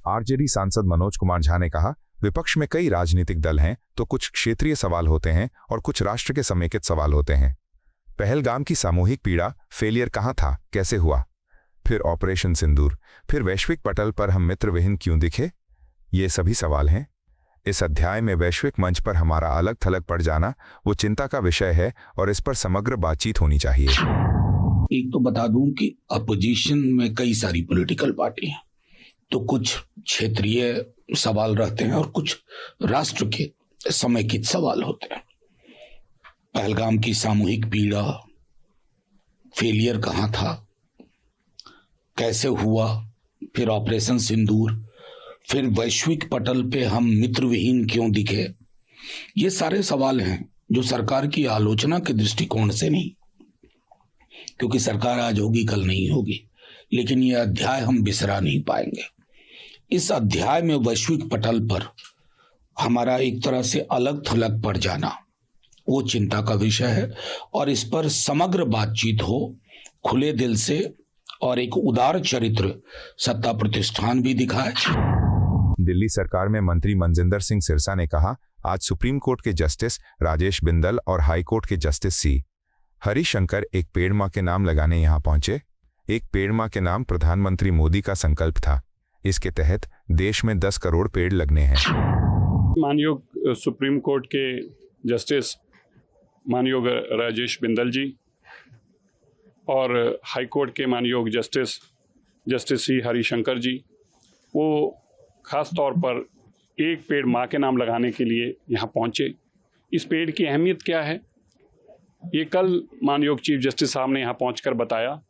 RJD सांसद मनोज कुमार झा ने कहा, विपक्ष में कई राजनीतिक दल हैं तो कुछ क्षेत्रीय सवाल होते हैं और कुछ राष्ट्र के समेकित सवाल होते हैं। पहलगाम की सामूहिक पीड़ा, फेलियर कहां था, कैसे हुआ, फिर ऑपरेशन सिंदूर, फिर वैश्विक पटल पर हम मित्रविहीन क्यों दिखे, ये सभी सवाल हैं। इस अध्याय में वैश्विक मंच पर हमारा अलग थलग पड़ जाना वो चिंता का विषय है और इस पर समग्र बातचीत होनी चाहिए। एक तो बता दूं कि अपोजिशन में कई सारी पॉलिटिकल पार्टी हैं, तो कुछ क्षेत्रीय सवाल रहते हैं और कुछ राष्ट्र के समेकित सवाल होते हैं। पहलगाम की सामूहिक पीड़ा, फेलियर कहां था, कैसे हुआ, फिर ऑपरेशन सिंदूर, फिर वैश्विक पटल पे हम मित्रविहीन क्यों दिखे, ये सारे सवाल हैं जो सरकार की आलोचना के दृष्टिकोण से नहीं, क्योंकि सरकार आज होगी कल नहीं होगी, लेकिन ये अध्याय हम बिसरा नहीं पाएंगे। इस अध्याय में वैश्विक पटल पर हमारा एक तरह से अलग थलग पड़ जाना वो चिंता का विषय है और इस पर समग्र बातचीत हो खुले दिल से और एक उदार चरित्र सत्ता प्रतिष्ठान भी दिखाए। दिल्ली सरकार में मंत्री मनजिंदर सिंह सिरसा ने कहा, आज सुप्रीम कोर्ट के जस्टिस राजेश बिंदल और हाई कोर्ट के जस्टिस सी हरिशंकर एक पेड़ मां के नाम लगाने यहां पहुंचे। एक पेड़ मां के नाम प्रधानमंत्री मोदी का संकल्प था। इसके तहत देश में 10 करोड़ पेड़ लगने हैं। मानयोग सुप्रीम कोर्ट के जस्टिस मानयोग राजेश बिंदल जी और हाई कोर्ट के मानयोग जस्टिस सी हरिशंकर जी, वो खास तौर पर एक पेड़ माँ के नाम लगाने के लिए यहाँ पहुँचे। इस पेड़ की अहमियत क्या है, ये कल मानयोग चीफ जस्टिस साहब ने यहाँ पहुँचकर बताया।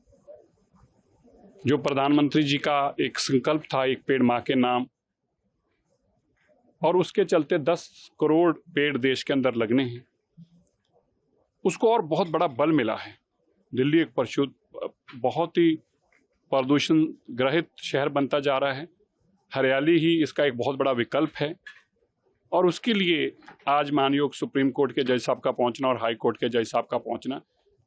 जो प्रधानमंत्री जी का एक संकल्प था एक पेड़ माँ के नाम, और उसके चलते 10 करोड़ पेड़ देश के अंदर लगने हैं, उसको और बहुत बड़ा बल मिला है। दिल्ली एक बहुत ही प्रदूषण ग्रहित शहर बनता जा रहा है। हरियाली ही इसका एक बहुत बड़ा विकल्प है और उसके लिए आज मानयोग सुप्रीम कोर्ट के जज साहब का पहुंचना और हाई कोर्ट के जज साहब का पहुंचना,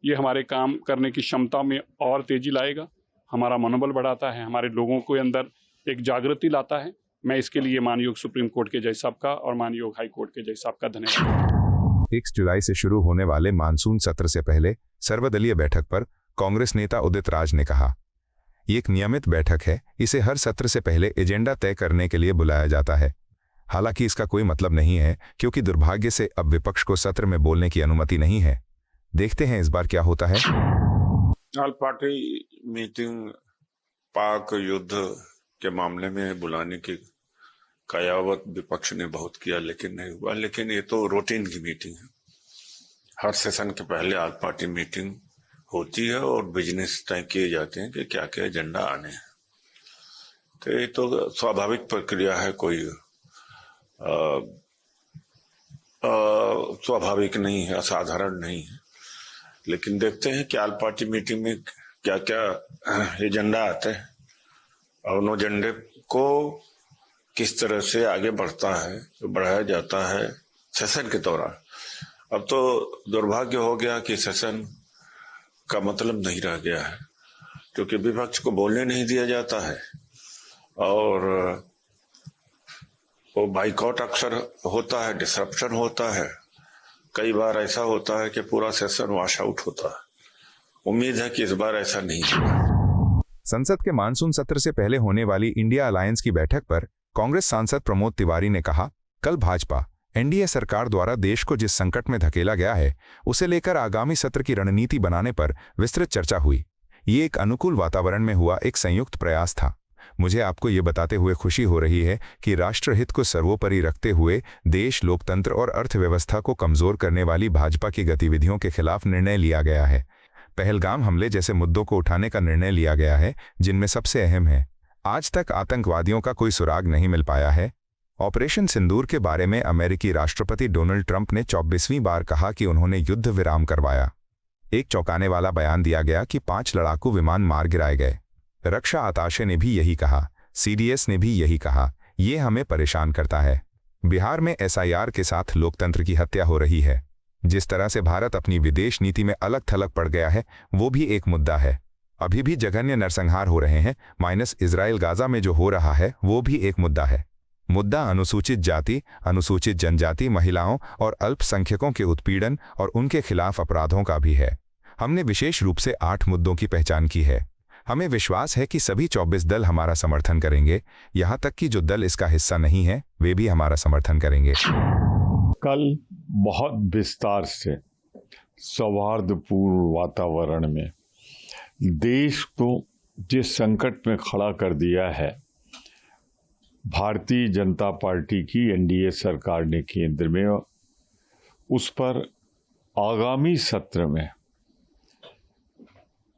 ये हमारे काम करने की क्षमता में और तेजी लाएगा, हमारा मनोबल बढ़ाता है, हमारे लोगों के अंदर एक जागृति लाता है। मैं इसके लिए मानयोग सुप्रीम कोर्ट के जज साहब का और मानयोग हाई कोर्ट के जज साहब का धन्यवाद। 1 जुलाई से शुरू होने वाले मानसून सत्र से पहले सर्वदलीय बैठक पर कांग्रेस नेता उदित राज ने कहा, ये एक नियमित बैठक है, इसे हर सत्र से पहले एजेंडा तय करने के लिए बुलाया जाता है। हालांकि इसका कोई मतलब नहीं है, क्योंकि दुर्भाग्य से अब विपक्ष को सत्र में बोलने की अनुमति नहीं है। देखते हैं इस बार क्या होता है। ऑल पार्टी मीटिंग पाक युद्ध के मामले में बुलाने की कयावत विपक्ष ने बहुत किया, लेकिन नहीं हुआ। लेकिन ये तो रूटीन की मीटिंग है, हर सेशन के पहले ऑल पार्टी मीटिंग होती है और बिजनेस तय किए जाते हैं कि क्या क्या एजेंडा आने हैं। तो ये तो स्वाभाविक प्रक्रिया है, कोई स्वाभाविक नहीं है, असाधारण नहीं है। लेकिन देखते हैं कि ऑल पार्टी मीटिंग में क्या क्या एजेंडा आते हैं और उन एजेंडे को किस तरह से आगे बढ़ाया जाता है सेशन के दौरान। अब तो दुर्भाग्य हो गया कि सेशन का मतलब नहीं रह गया है, क्योंकि विपक्ष को बोलने नहीं दिया जाता है और वो बाइकआउट अक्सर होता है, डिसरप्शन होता है। कई बार ऐसा होता है कि पूरा सेशन वॉश आउट होता है। उम्मीद है कि इस बार ऐसा नहीं होगा। संसद के मानसून सत्र से पहले होने वाली इंडिया अलायंस की बैठक पर कांग्रेस सांसद प्रमोद तिवारी ने कहा, कल भाजपा एनडीए सरकार द्वारा देश को जिस संकट में धकेला गया है उसे लेकर आगामी सत्र की रणनीति बनाने पर विस्तृत चर्चा हुई। ये एक अनुकूल वातावरण में हुआ एक संयुक्त प्रयास था। मुझे आपको ये बताते हुए खुशी हो रही है कि राष्ट्रहित को सर्वोपरि रखते हुए देश, लोकतंत्र और अर्थव्यवस्था को कमजोर करने वाली भाजपा की गतिविधियों के खिलाफ निर्णय लिया गया है। पहलगाम हमले जैसे मुद्दों को उठाने का निर्णय लिया गया है, जिनमें सबसे अहम है, आज तक आतंकवादियों का कोई सुराग नहीं मिल पाया है। ऑपरेशन सिंदूर के बारे में अमेरिकी राष्ट्रपति डोनाल्ड ट्रंप ने 24वीं बार कहा कि उन्होंने युद्ध विराम करवाया। एक चौंकाने वाला बयान दिया गया कि 5 लड़ाकू विमान मार गिराए गए। रक्षा अताशे ने भी यही कहा, सीडीएस ने भी यही कहा। ये हमें परेशान करता है। बिहार में एसआईआर के साथ लोकतंत्र की हत्या हो रही है। जिस तरह से भारत अपनी विदेश नीति में अलग थलग पड़ गया है, वो भी एक मुद्दा है। अभी भी जघन्य नरसंहार हो रहे हैं, माइनस इजराइल गाजा में जो हो रहा है वो भी एक मुद्दा है। मुद्दा अनुसूचित जाति, अनुसूचित जनजाति, महिलाओं और अल्पसंख्यकों के उत्पीड़न और उनके खिलाफ अपराधों का भी है। हमने विशेष रूप से 8 मुद्दों की पहचान की है। हमें विश्वास है कि सभी 24 दल हमारा समर्थन करेंगे, यहाँ तक कि जो दल इसका हिस्सा नहीं है वे भी हमारा समर्थन करेंगे। कल बहुत विस्तार से सौहार्दपूर्ण वातावरण में देश को जिस संकट में खड़ा कर दिया है भारतीय जनता पार्टी की एनडीए सरकार ने केंद्र में, उस पर आगामी सत्र में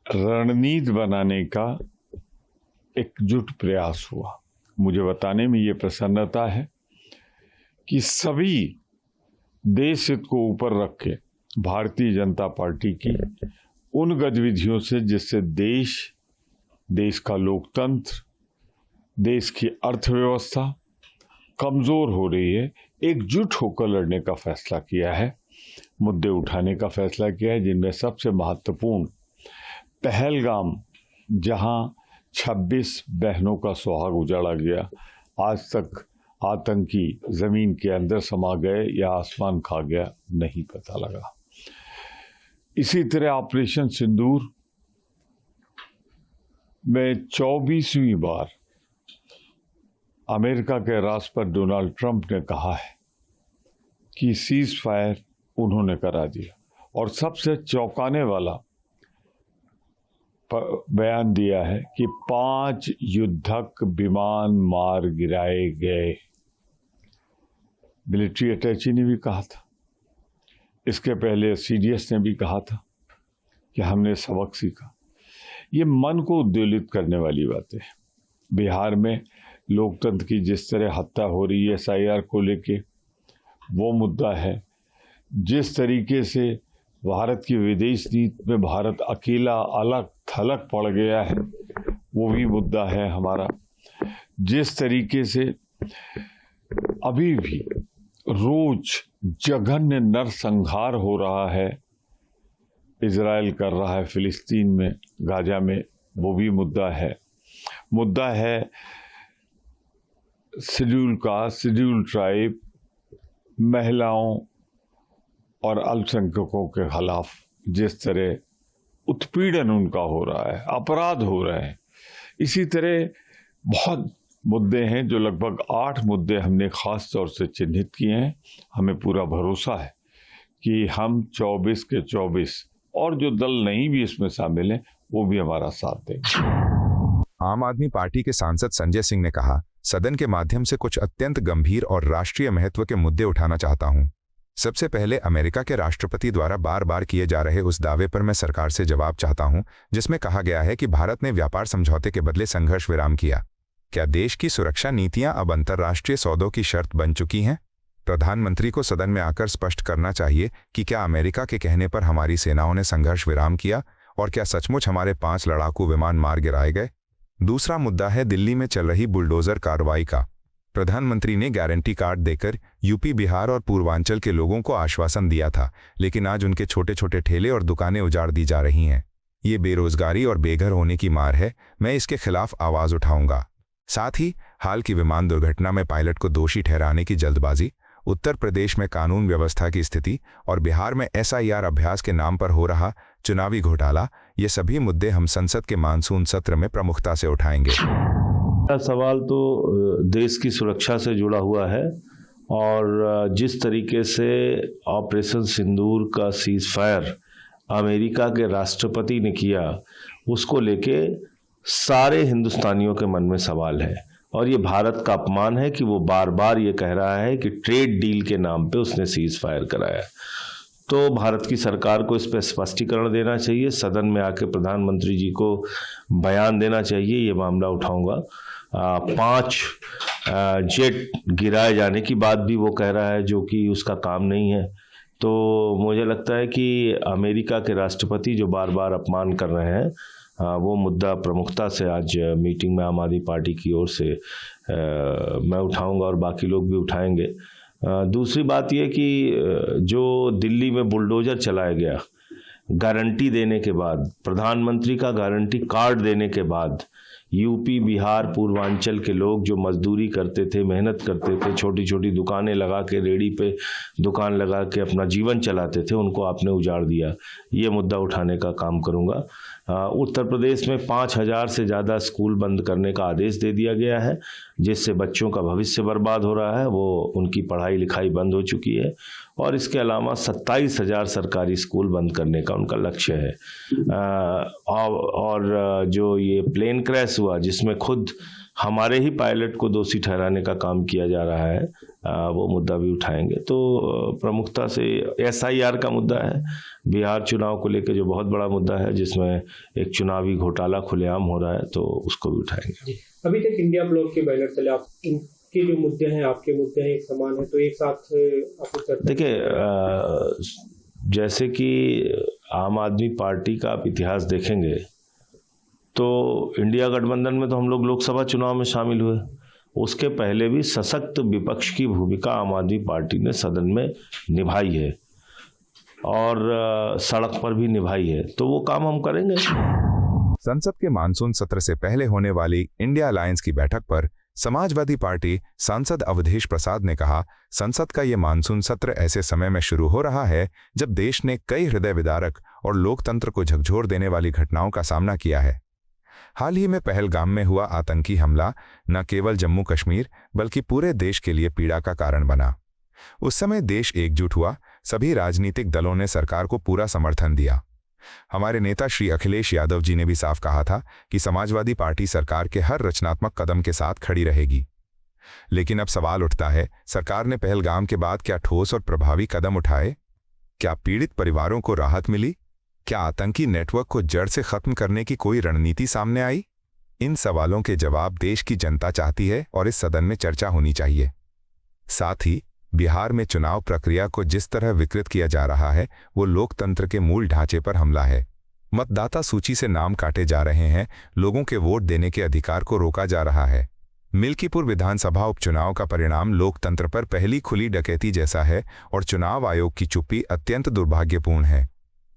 रणनीति बनाने का एकजुट प्रयास हुआ। मुझे बताने में ये प्रसन्नता है कि सभी देश हित को ऊपर रख के भारतीय जनता पार्टी की उन गतिविधियों से जिससे देश का लोकतंत्र, देश की अर्थव्यवस्था कमज़ोर हो रही है, एकजुट होकर लड़ने का फैसला किया है, मुद्दे उठाने का फैसला किया है, जिनमें सबसे महत्वपूर्ण पहलगाम, जहां 26 बहनों का सुहाग उजाड़ा गया, आज तक आतंकी ज़मीन के अंदर समा गए या आसमान खा गया नहीं पता लगा। इसी तरह ऑपरेशन सिंदूर में 24वीं बार अमेरिका के राष्ट्रपति डोनाल्ड ट्रंप ने कहा है कि सीज फायर उन्होंने करा दिया, और सबसे चौंकाने वाला बयान दिया है कि 5 युद्धक विमान मार गिराए गए। मिलिट्री अटैची ने भी कहा था, इसके पहले सीडीएस ने भी कहा था कि हमने सबक सीखा। ये मन को उद्वेलित करने वाली बातें हैं। बिहार में लोकतंत्र की जिस तरह हत्या हो रही है एसआईआर को लेके, वो मुद्दा है। जिस तरीके से भारत की विदेश नीति में भारत अकेला अलग थलग पड़ गया है, वो भी मुद्दा है हमारा। जिस तरीके से अभी भी रोज जघन्य नरसंहार हो रहा है, इजराइल कर रहा है फिलिस्तीन में, गाजा में, वो भी मुद्दा है। मुद्दा है शेड्यूल कास्ट, शेड्यूल ट्राइब, महिलाओं और अल्पसंख्यकों के खिलाफ जिस तरह उत्पीड़न उनका हो रहा है, अपराध हो रहे हैं। इसी तरह बहुत मुद्दे हैं, जो लगभग 8 मुद्दे हमने खास तौर से चिन्हित किए हैं। हमें पूरा भरोसा है कि हम 24 के 24 और जो दल नहीं भी इसमें शामिल हैं वो भी हमारा साथ देंगे। आम आदमी पार्टी के सांसद संजय सिंह ने कहा, सदन के माध्यम से कुछ अत्यंत गंभीर और राष्ट्रीय महत्व के मुद्दे उठाना चाहता हूं। सबसे पहले अमेरिका के राष्ट्रपति द्वारा बार बार किए जा रहे उस दावे पर मैं सरकार से जवाब चाहता हूं, जिसमें कहा गया है कि भारत ने व्यापार समझौते के बदले संघर्ष विराम किया। क्या देश की सुरक्षा नीतियां अब अंतर्राष्ट्रीय सौदों की शर्त बन चुकी हैं? प्रधानमंत्री को सदन में आकर स्पष्ट करना चाहिए कि क्या अमेरिका के कहने पर हमारी सेनाओं ने संघर्ष विराम किया, और क्या सचमुच हमारे 5 लड़ाकू विमान मार गिराए गए? दूसरा मुद्दा है दिल्ली में चल रही बुलडोजर कार्रवाई का। प्रधानमंत्री ने गारंटी कार्ड देकर यूपी, बिहार और पूर्वांचल के लोगों को आश्वासन दिया था, लेकिन आज उनके छोटे छोटे ठेले और दुकानें उजाड़ दी जा रही हैं। ये बेरोजगारी और बेघर होने की मार है। मैं इसके खिलाफ आवाज उठाऊंगा। साथ ही हाल की विमान दुर्घटना में पायलट को दोषी ठहराने की जल्दबाजी, उत्तर प्रदेश में कानून व्यवस्था की स्थिति और बिहार में एसआईआर अभ्यास के नाम पर हो रहा चुनावी घोटाला, ये सभी मुद्दे हम संसद के मानसून सत्र में प्रमुखता से उठाएंगे। सवाल तो देश की सुरक्षा से जुड़ा हुआ है, और जिस तरीके से ऑपरेशन सिंदूर का सीज फायर अमेरिका के राष्ट्रपति ने किया, उसको लेके सारे हिंदुस्तानियों के मन में सवाल है। और ये भारत का अपमान है कि वो बार बार ये कह रहा है कि ट्रेड डील के नाम पे उसने सीज फायर कराया। तो भारत की सरकार को इस पर स्पष्टीकरण देना चाहिए, सदन में आके प्रधानमंत्री जी को बयान देना चाहिए। ये मामला उठाऊंगा। 5 जेट गिराए जाने की बात भी वो कह रहा है, जो कि उसका काम नहीं है। तो मुझे लगता है कि अमेरिका के राष्ट्रपति जो बार बार अपमान कर रहे हैं, वो मुद्दा प्रमुखता से आज मीटिंग में आम आदमी पार्टी की ओर से मैं उठाऊंगा और बाकी लोग भी उठाएंगे। दूसरी बात यह कि जो दिल्ली में बुलडोजर चलाया गया, गारंटी देने के बाद, प्रधानमंत्री का गारंटी कार्ड देने के बाद यूपी, बिहार, पूर्वांचल के लोग जो मजदूरी करते थे, मेहनत करते थे, छोटी छोटी दुकानें लगा के, रेडी पे दुकान लगा के अपना जीवन चलाते थे, उनको आपने उजाड़ दिया। ये मुद्दा उठाने का काम करूंगा। उत्तर प्रदेश में 5,000 से ज़्यादा स्कूल बंद करने का आदेश दे दिया गया है, जिससे बच्चों का भविष्य बर्बाद हो रहा है, वो उनकी पढ़ाई लिखाई बंद हो चुकी है। और इसके अलावा 27,000 सरकारी स्कूल बंद करने का उनका लक्ष्य है। और जो ये प्लेन क्रैश हुआ, जिसमें खुद हमारे ही पायलट को दोषी ठहराने का काम किया जा रहा है, वो मुद्दा भी उठाएंगे। तो प्रमुखता से SIR का मुद्दा है, बिहार चुनाव को लेकर जो बहुत बड़ा मुद्दा है, जिसमें एक चुनावी घोटाला खुलेआम हो रहा है, तो उसको भी उठाएंगे। अभी तक इंडिया ब्लॉक के बैनर चले, आप इनके जो मुद्दे हैं, आपके मुद्दे हैं, एक समान है, तो एक साथ आप देखिए, जैसे कि आम आदमी पार्टी का आप इतिहास देखेंगे तो इंडिया गठबंधन में तो हम लोग लोकसभा चुनाव में शामिल हुए। उसके पहले भी सशक्त विपक्ष की भूमिका आम आदमी पार्टी ने सदन में निभाई है और सड़क पर भी निभाई है, तो वो काम हम करेंगे। संसद के मानसून सत्र से पहले होने वाली इंडिया अलायंस की बैठक पर समाजवादी पार्टी सांसद अवधेश प्रसाद ने कहा, संसद का ये मानसून सत्र ऐसे समय में शुरू हो रहा है जब देश ने कई हृदय विदारक और लोकतंत्र को झकझोर देने वाली घटनाओं का सामना किया है। हाल ही में पहलगाम में हुआ आतंकी हमला न केवल जम्मू कश्मीर बल्कि पूरे देश के लिए पीड़ा का कारण बना। उस समय देश एकजुट हुआ, सभी राजनीतिक दलों ने सरकार को पूरा समर्थन दिया। हमारे नेता श्री अखिलेश यादव जी ने भी साफ कहा था कि समाजवादी पार्टी सरकार के हर रचनात्मक कदम के साथ खड़ी रहेगी। लेकिन अब सवाल उठता है, सरकार ने पहलगाम के बाद क्या ठोस और प्रभावी कदम उठाए? क्या पीड़ित परिवारों को राहत मिली? क्या आतंकी नेटवर्क को जड़ से खत्म करने की कोई रणनीति सामने आई? इन सवालों के जवाब देश की जनता चाहती है और इस सदन में चर्चा होनी चाहिए। साथ ही बिहार में चुनाव प्रक्रिया को जिस तरह विकृत किया जा रहा है, वो लोकतंत्र के मूल ढांचे पर हमला है। मतदाता सूची से नाम काटे जा रहे हैं, लोगों के वोट देने के अधिकार को रोका जा रहा है। मिल्कीपुर विधानसभा उपचुनाव का परिणाम लोकतंत्र पर पहली खुली डकैती जैसा है और चुनाव आयोग की चुप्पी अत्यंत दुर्भाग्यपूर्ण है।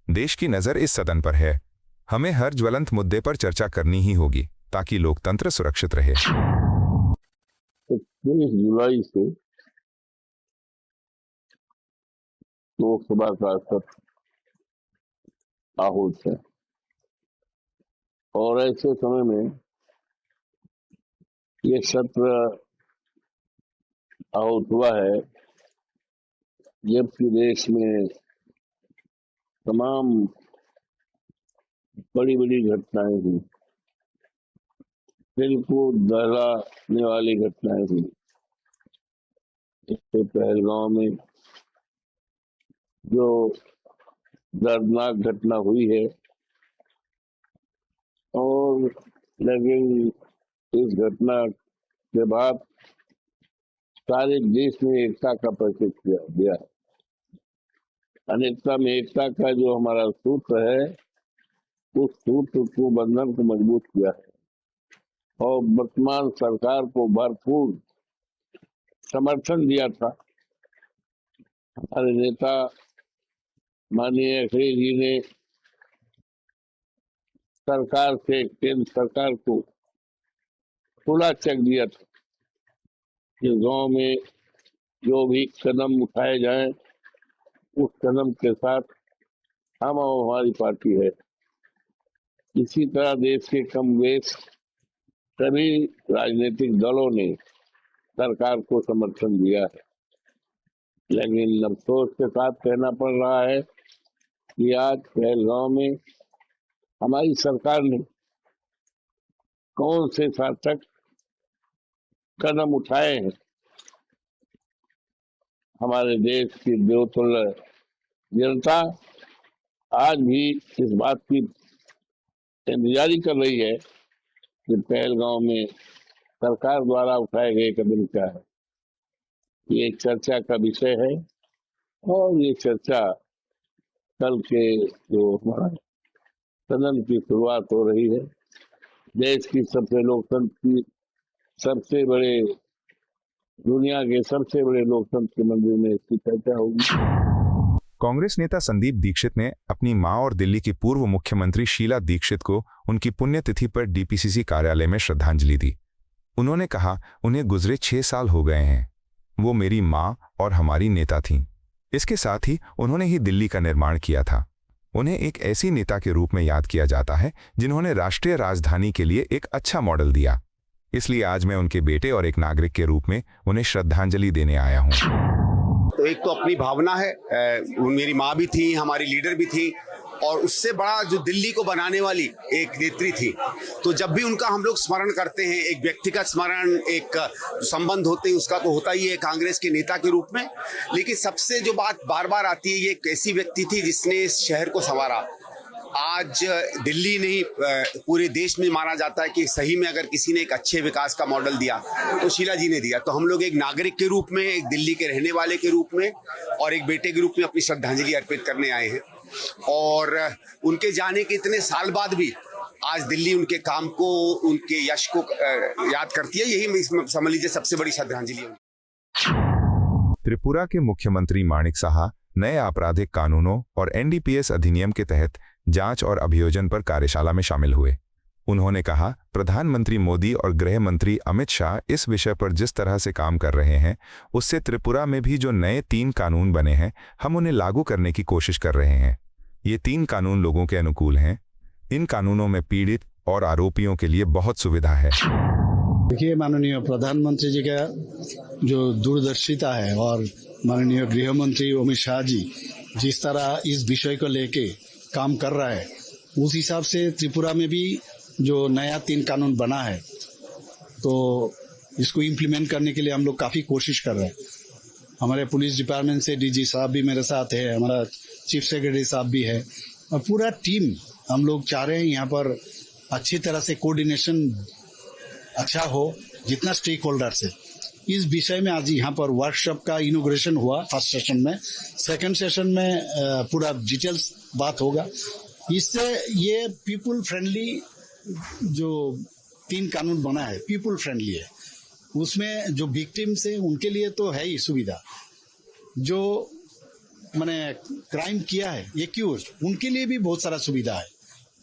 देश की नज़र इस सदन पर है। हमें हर ज्वलंत मुद्दे पर चर्चा करनी ही होगी ताकि लोकतंत्र सुरक्षित रहे। 23 जुलाई से लोकसभा का सत्र आहूत है और ऐसे समय में ये सत्र आहूत हुआ है जबकि देश में तमाम बड़ी बड़ी घटनाएं हुई, दिल को दहलाने वाली घटनाएं हुई। इससे पहलगाम में जो दर्दनाक घटना हुई है, और लेकिन इस घटना के बाद सारे देश में एकता का परिचय किया गया। अनेकता में एकता का जो हमारा सूत्र है, उस सूत्र को बंधन को मजबूत किया है और वर्तमान सरकार को भरपूर समर्थन दिया था। हमारे नेता माननीय अखिलेश जी ने सरकार से, केंद्र सरकार को खुला चेक दिया था कि गांव में जो भी कदम उठाए जाएं, उस कदम के साथ हम और हमारी पार्टी है। इसी तरह देश के कम बेश सभी राजनीतिक दलों ने सरकार को समर्थन दिया है। लेकिन अफसोस के साथ कहना पड़ रहा है कि आज पहलगाम में हमारी सरकार ने कौन से सार्थक कदम उठाए हैं। हमारे देश की देवतुल्य जनता आज भी इस बात की इंतजारी कर रही है कि पहलगाम में सरकार द्वारा उठाए गए कदम क्या है। ये चर्चा का विषय है और ये चर्चा कल के जो हमारा सदन की शुरुआत हो रही है, देश की सबसे लोकतंत्र की सबसे बड़े, दुनिया के सबसे बड़े लोकतंत्र के मंदिर में इसकी चर्चा होगी। कांग्रेस नेता संदीप दीक्षित ने अपनी मां और दिल्ली की पूर्व मुख्यमंत्री शीला दीक्षित को उनकी पुण्यतिथि पर डीपीसीसी कार्यालय में श्रद्धांजलि दी। उन्होंने कहा, उन्हें गुजरे 6 साल हो गए हैं। वो मेरी मां और हमारी नेता थीं। इसके साथ ही उन्होंने ही दिल्ली का निर्माण किया था। उन्हें एक ऐसी नेता के रूप में याद किया जाता है जिन्होंने राष्ट्रीय राजधानी के लिए एक अच्छा मॉडल दिया। इसलिए आज मैं उनके बेटे और एक नागरिक के रूप में उन्हें श्रद्धांजलि देने आया हूं। तो एक तो अपनी भावना है, मेरी माँ भी थी, हमारी लीडर भी थी, और उससे बड़ा जो दिल्ली को बनाने वाली एक नेत्री थी। तो जब भी उनका हम लोग स्मरण करते हैं, एक व्यक्तिगत स्मरण, एक संबंध होते हैं, उसका तो होता ही है कांग्रेस के नेता के रूप में। लेकिन सबसे जो बात बार बार आती है, ये एक ऐसी व्यक्ति थी जिसने इस शहर को संवारा। आज दिल्ली नहीं, पूरे देश में माना जाता है कि सही में अगर किसी ने एक अच्छे विकास का मॉडल दिया तो शीला जी ने दिया। तो हम लोग एक नागरिक के रूप में, एक दिल्ली के रहने वाले के रूप में और एक बेटे के रूप में अपनी श्रद्धांजलि अर्पित करने आए हैं। और उनके जाने के इतने साल बाद भी आज दिल्ली उनके काम को, उनके यश को याद करती है। यही समझ लीजिए सबसे बड़ी श्रद्धांजलि है। त्रिपुरा के मुख्यमंत्री माणिक साहा नए आपराधिक कानूनों और एनडीपीएस अधिनियम के तहत जांच और अभियोजन पर कार्यशाला में शामिल हुए। उन्होंने कहा, प्रधानमंत्री मोदी और गृह मंत्री अमित शाह इस विषय पर जिस तरह से काम कर रहे हैं, उससे त्रिपुरा में भी जो नए 3 कानून बने हैं, हम उन्हें लागू करने की कोशिश कर रहे हैं। ये 3 कानून लोगों के अनुकूल हैं। इन कानूनों में पीड़ित और आरोपियों के लिए बहुत सुविधा है। देखिए, माननीय प्रधानमंत्री जी का जो दूरदर्शिता है और माननीय गृह मंत्री अमित शाह जी जिस तरह इस विषय को लेके काम कर रहा है, उस हिसाब से त्रिपुरा में भी जो नया 3 कानून बना है, तो इसको इम्प्लीमेंट करने के लिए हम लोग काफी कोशिश कर रहे हैं। हमारे पुलिस डिपार्टमेंट से डीजी साहब भी मेरे साथ है, हमारा चीफ सेक्रेटरी साहब भी है, और पूरा टीम हम लोग चाह रहे हैं यहाँ पर अच्छी तरह से कोऑर्डिनेशन अच्छा हो जितना स्टेक होल्डर से। इस विषय में आज यहाँ पर वर्कशॉप का इनॉग्रेशन हुआ फर्स्ट सेशन में। सेकंड सेशन में पूरा डिटेल्स बात होगा। इससे ये पीपुल फ्रेंडली जो 3 कानून बना है, पीपुल फ्रेंडली है। उसमें जो विक्टिम्स है उनके लिए तो है ही सुविधा, जो मैंने क्राइम किया है एक्यूज, उनके लिए भी बहुत सारा सुविधा है।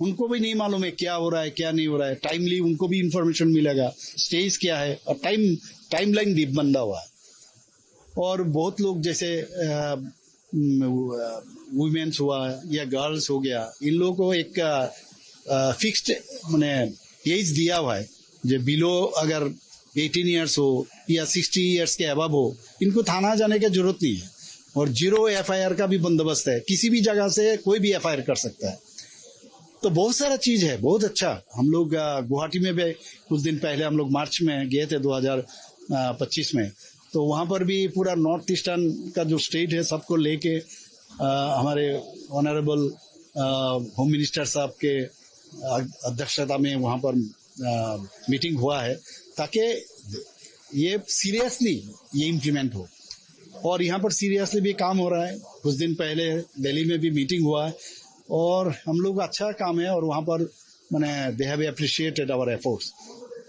उनको भी नहीं मालूम है क्या हो रहा है क्या नहीं हो रहा है, टाइमली उनको भी इंफॉर्मेशन मिलेगा, स्टेज क्या है, और टाइमलाइन भी बंधा हुआ है। और बहुत लोग जैसे वुमेन्स हुआ या गर्ल्स हो गया, इन लोगों को एक फिक्स्ड मैंने एज दिया हुआ है, जो बिलो अगर 18 ईयर्स हो या 60 ईयर्स के अबव हो, इनको थाना जाने की जरूरत नहीं है। और 0 FIR का भी बंदोबस्त है, किसी भी जगह से कोई भी FIR कर सकता है। तो बहुत सारा चीज है, बहुत अच्छा। हम लोग गुवाहाटी में भी कुछ दिन पहले हम लोग मार्च में गए थे 2025 में, तो वहां पर भी पूरा नॉर्थ ईस्टर्न का जो स्टेट है सबको लेके हमारे ऑनरेबल होम मिनिस्टर साहब के अध्यक्षता में वहां पर मीटिंग हुआ है, ताकि ये सीरियसली ये इम्प्लीमेंट हो। और यहाँ पर सीरियसली भी काम हो रहा है। कुछ दिन पहले दिल्ली में भी मीटिंग हुआ है और हम लोग अच्छा काम है, और वहाँ पर मैंने they have appreciated our efforts.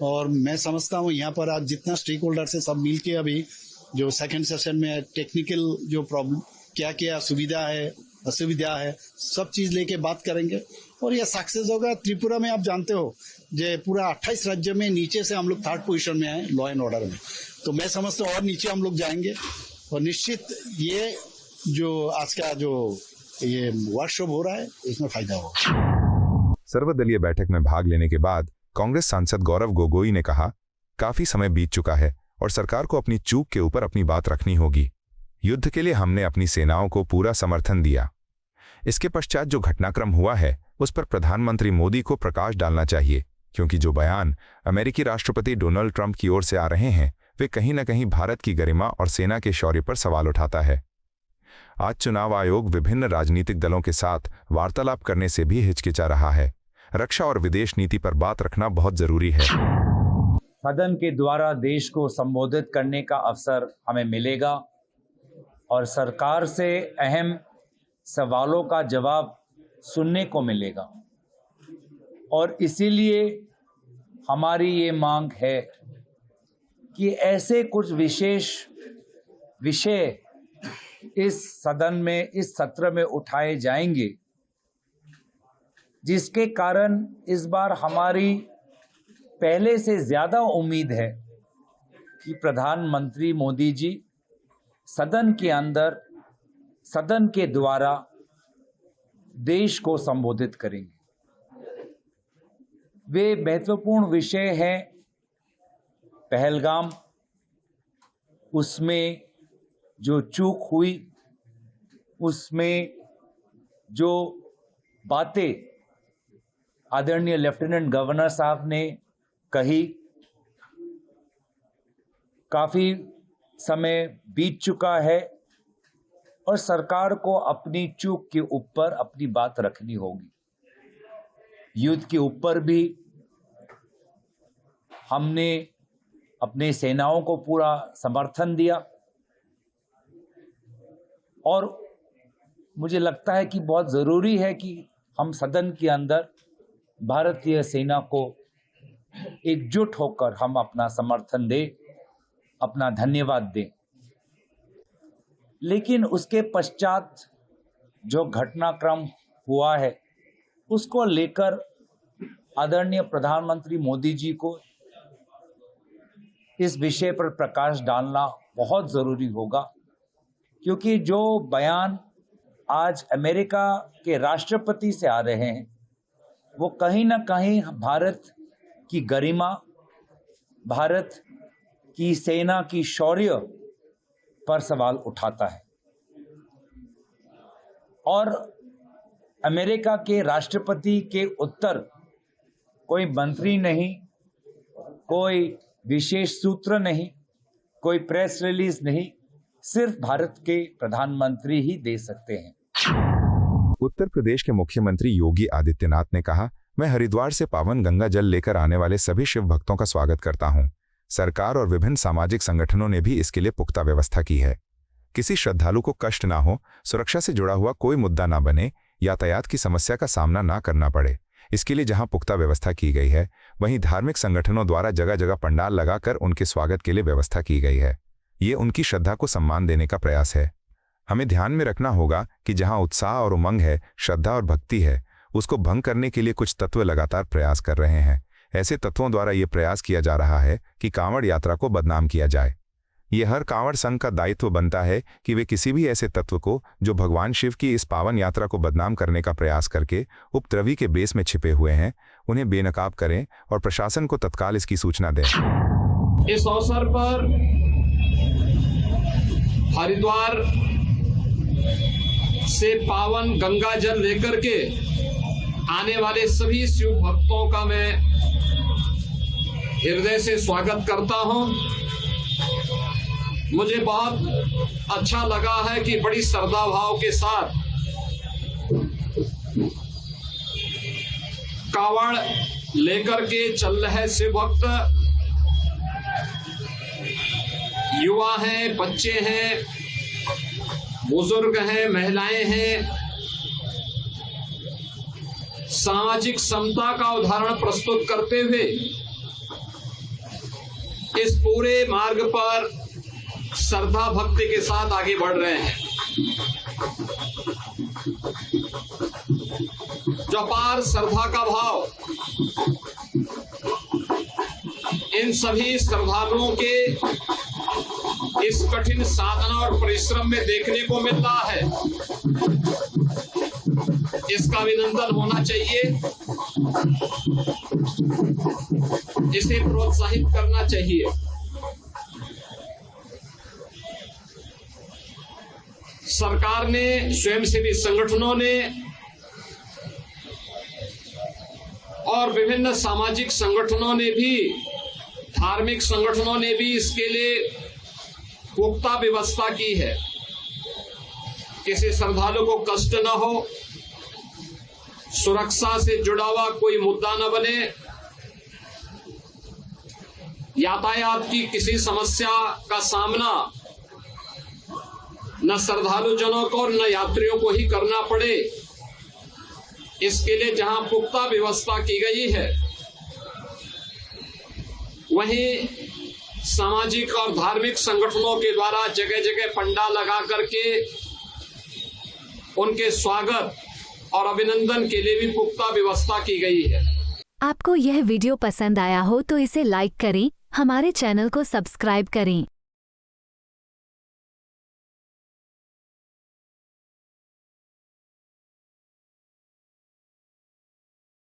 और मैं समझता हूँ यहाँ पर आज जितना स्टेक होल्डर से सब मिल के अभी जो सेकंड सेशन में टेक्निकल जो प्रॉब्लम क्या क्या सुविधा है असुविधा है सब चीज लेके बात करेंगे और ये सक्सेस होगा। त्रिपुरा में आप जानते हो जो पूरा 28 राज्य में नीचे से हम लोग 3rd पोजीशन में आए लॉ एंड ऑर्डर में, तो मैं समझता हूँ और नीचे हम लोग जाएंगे। और निश्चित ये जो आज का जो ये वर्कशॉप हो रहा है इसमें फायदा होगा। सर्वदलीय बैठक में भाग लेने के बाद कांग्रेस सांसद गौरव गोगोई ने कहा, काफी समय बीत चुका है और सरकार को अपनी चूक के ऊपर अपनी बात रखनी होगी। युद्ध के लिए हमने अपनी सेनाओं को पूरा समर्थन दिया। इसके पश्चात जो घटनाक्रम हुआ है उस पर प्रधानमंत्री मोदी को प्रकाश डालना चाहिए, क्योंकि जो बयान अमेरिकी राष्ट्रपति डोनाल्ड ट्रंप की ओर से आ रहे हैं वे कहीं न कहीं भारत की गरिमा और सेना के शौर्य पर सवाल उठाता है। आज चुनाव आयोग विभिन्न राजनीतिक दलों के साथ वार्तालाप करने से भी हिचकिचा रहा है। रक्षा और विदेश नीति पर बात रखना बहुत जरूरी है। सदन के द्वारा देश को संबोधित करने का अवसर हमें मिलेगा और सरकार से अहम सवालों का जवाब सुनने को मिलेगा, और इसीलिए हमारी ये मांग है कि ऐसे कुछ विशेष विषय इस सदन में, इस सत्र में उठाए जाएंगे, जिसके कारण इस बार हमारी पहले से ज्यादा उम्मीद है कि प्रधानमंत्री मोदी जी सदन के अंदर, सदन के द्वारा देश को संबोधित करेंगे। वे महत्वपूर्ण विषय हैं पहलगाम, उसमें जो चूक हुई, उसमें जो बातें आदरणीय लेफ्टिनेंट गवर्नर साहब ने कही, काफी समय बीत चुका है और सरकार को अपनी चूक के ऊपर अपनी बात रखनी होगी। युद्ध के ऊपर भी हमने अपने सेनाओं को पूरा समर्थन दिया और मुझे लगता है कि बहुत ज़रूरी है कि हम सदन के अंदर भारतीय सेना को एकजुट होकर हम अपना समर्थन दें, अपना धन्यवाद दें। लेकिन उसके पश्चात जो घटनाक्रम हुआ है उसको लेकर आदरणीय प्रधानमंत्री मोदी जी को इस विषय पर प्रकाश डालना बहुत ज़रूरी होगा, क्योंकि जो बयान आज अमेरिका के राष्ट्रपति से आ रहे हैं वो कहीं ना कहीं भारत की गरिमा, भारत की सेना की शौर्य पर सवाल उठाता है। और अमेरिका के राष्ट्रपति के उत्तर कोई मंत्री नहीं, कोई विशेष सूत्र नहीं, कोई प्रेस रिलीज नहीं, सिर्फ भारत के प्रधानमंत्री ही दे सकते हैं। उत्तर प्रदेश के मुख्यमंत्री योगी आदित्यनाथ ने कहा, मैं हरिद्वार से पावन गंगा जल लेकर आने वाले सभी शिव भक्तों का स्वागत करता हूं। सरकार और विभिन्न सामाजिक संगठनों ने भी इसके लिए पुख्ता व्यवस्था की है। किसी श्रद्धालु को कष्ट ना हो, सुरक्षा से जुड़ा हुआ कोई मुद्दा ना बने, यातायात की समस्या का सामना ना करना पड़े, इसके लिए जहां पुख्ता व्यवस्था की गई है, वहीं धार्मिक संगठनों द्वारा जगह जगह पंडाल लगाकर उनके स्वागत के लिए व्यवस्था की गई है। ये उनकी श्रद्धा को सम्मान देने का प्रयास है। हमें ध्यान में रखना होगा कि जहां उत्साह और उमंग है, श्रद्धा और भक्ति है, उसको भंग करने के लिए कुछ तत्व लगातार प्रयास कर रहे हैं। ऐसे तत्वों द्वारा ये प्रयास किया जा रहा है कि कांवड़ यात्रा को बदनाम किया जाए। ये हर कांवड़ संघ का दायित्व बनता है कि वे किसी भी ऐसे तत्व को जो भगवान शिव की इस पावन यात्रा को बदनाम करने का प्रयास करके उपद्रवी के बेस में छिपे हुए हैं, उन्हें बेनकाब करें और प्रशासन को तत्काल इसकी सूचना दें। इस अवसर पर हरिद्वार से पावन गंगा जल लेकर के आने वाले सभी शिव भक्तों का मैं हृदय से स्वागत करता हूं। मुझे बहुत अच्छा लगा है कि बड़ी श्रद्धा भाव के साथ कावड़ लेकर के चल रहे शिव भक्त, युवा हैं, बच्चे हैं, बुजुर्ग हैं, महिलाएं हैं, सामाजिक समता का उदाहरण प्रस्तुत करते हुए इस पूरे मार्ग पर श्रद्धा भक्ति के साथ आगे बढ़ रहे हैं। जो अपार श्रद्धा का भाव इन सभी श्रद्धालुओं के इस कठिन साधना और परिश्रम में देखने को मिलता है, इसका अभिनंदन होना चाहिए, इसे प्रोत्साहित करना चाहिए। सरकार ने, स्वयंसेवी संगठनों ने और विभिन्न सामाजिक संगठनों ने भी, धार्मिक संगठनों ने भी इसके लिए पुख्ता व्यवस्था की है। किसी श्रद्धालु को कष्ट न हो, सुरक्षा से जुड़ा हुआ कोई मुद्दा न बने, यातायात की किसी समस्या का सामना न श्रद्धालु जनों को और न यात्रियों को ही करना पड़े, इसके लिए जहां पुख्ता व्यवस्था की गई है, वहीं सामाजिक और धार्मिक संगठनों के द्वारा जगह जगह पंडाल लगा करके उनके स्वागत और अभिनंदन के लिए भी पुख्ता व्यवस्था की गई है। आपको यह वीडियो पसंद आया हो तो इसे लाइक करें, हमारे चैनल को सब्सक्राइब करें।